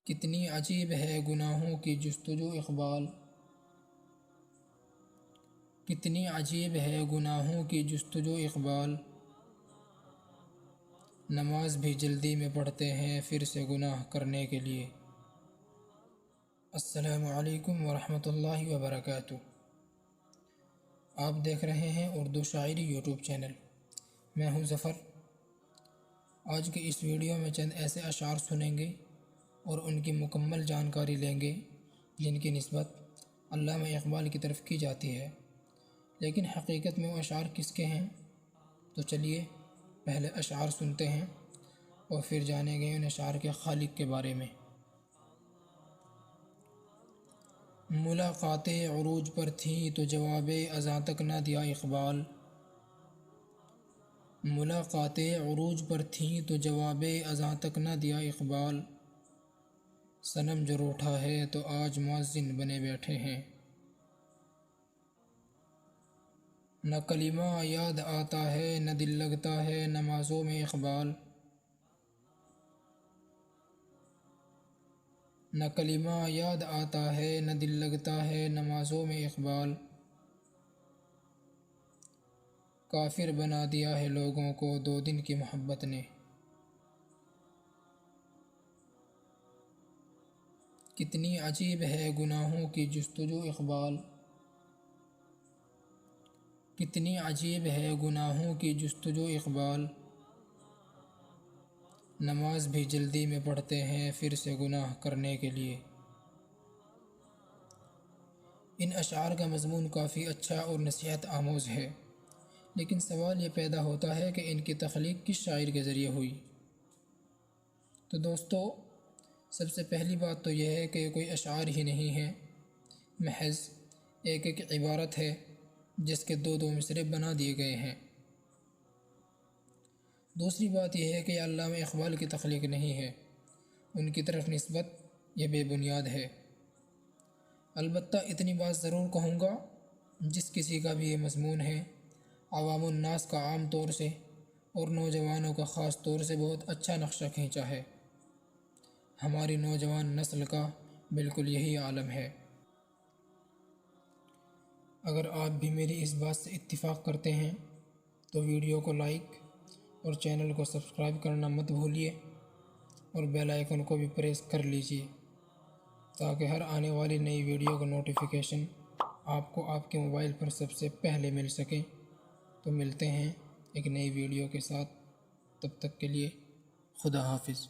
کتنی عجیب ہے گناہوں کی جستجو اقبال، کتنی عجیب ہے گناہوں کی جستجو اقبال، نماز بھی جلدی میں پڑھتے ہیں پھر سے گناہ کرنے کے لیے۔ السلام علیکم ورحمۃ اللہ وبرکاتہ۔ آپ دیکھ رہے ہیں اردو شاعری یوٹیوب چینل۔ میں ہوں ظفر۔ آج کی اس ویڈیو میں چند ایسے اشعار سنیں گے اور ان کی مکمل جانکاری لیں گے جن کی نسبت علامہ اقبال کی طرف کی جاتی ہے، لیکن حقیقت میں وہ اشعار کس کے ہیں؟ تو چلیے پہلے اشعار سنتے ہیں اور پھر جانیں گے ان اشعار کے خالق کے بارے میں۔ ملاقاتیں عروج پر تھیں تو جواب اذاں تک نہ دیا اقبال، ملاقاتیں عروج پر تھیں تو جواب اذاں تک نہ دیا اقبال، صنم جو روٹھا ہے تو آج مؤذن بنے بیٹھے ہیں، نہ کلمہ یاد آتا ہے نہ دل لگتا ہے نمازوں میں اقبال، نہ کلمہ یاد آتا ہے نہ دل لگتا ہے نمازوں میں اقبال، کافر بنا دیا ہے لوگوں کو 2 دن کی محبت نے، کتنی عجیب ہے گناہوں کی جستجو اقبال، کتنی عجیب ہے گناہوں کی جستجو اقبال، نماز بھی جلدی میں پڑھتے ہیں پھر سے گناہ کرنے کے لیے۔ ان اشعار کا مضمون کافی اچھا اور نصیحت آموز ہے، لیکن سوال یہ پیدا ہوتا ہے کہ ان کی تخلیق کس شاعر کے ذریعے ہوئی؟ تو دوستو، سب سے پہلی بات تو یہ ہے کہ یہ کوئی اشعار ہی نہیں ہے، محض ایک عبارت ہے جس کے 2 مصرع بنا دیے گئے ہیں۔ دوسری بات یہ ہے کہ یہ علامہ اقبال کی تخلیق نہیں ہے، ان کی طرف نسبت یہ بے بنیاد ہے۔ البتہ اتنی بات ضرور کہوں گا، جس کسی کا بھی یہ مضمون ہے، عوام الناس کا عام طور سے اور نوجوانوں کا خاص طور سے بہت اچھا نقشہ کھینچا ہے۔ ہماری نوجوان نسل کا بالکل یہی عالم ہے۔ اگر آپ بھی میری اس بات سے اتفاق کرتے ہیں تو ویڈیو کو لائک اور چینل کو سبسکرائب کرنا مت بھولیے اور بیل آئیکن کو بھی پریس کر لیجئے تاکہ ہر آنے والی نئی ویڈیو کا نوٹیفیکیشن آپ کو آپ کے موبائل پر سب سے پہلے مل سکے۔ تو ملتے ہیں ایک نئی ویڈیو کے ساتھ، تب تک کے لیے خدا حافظ۔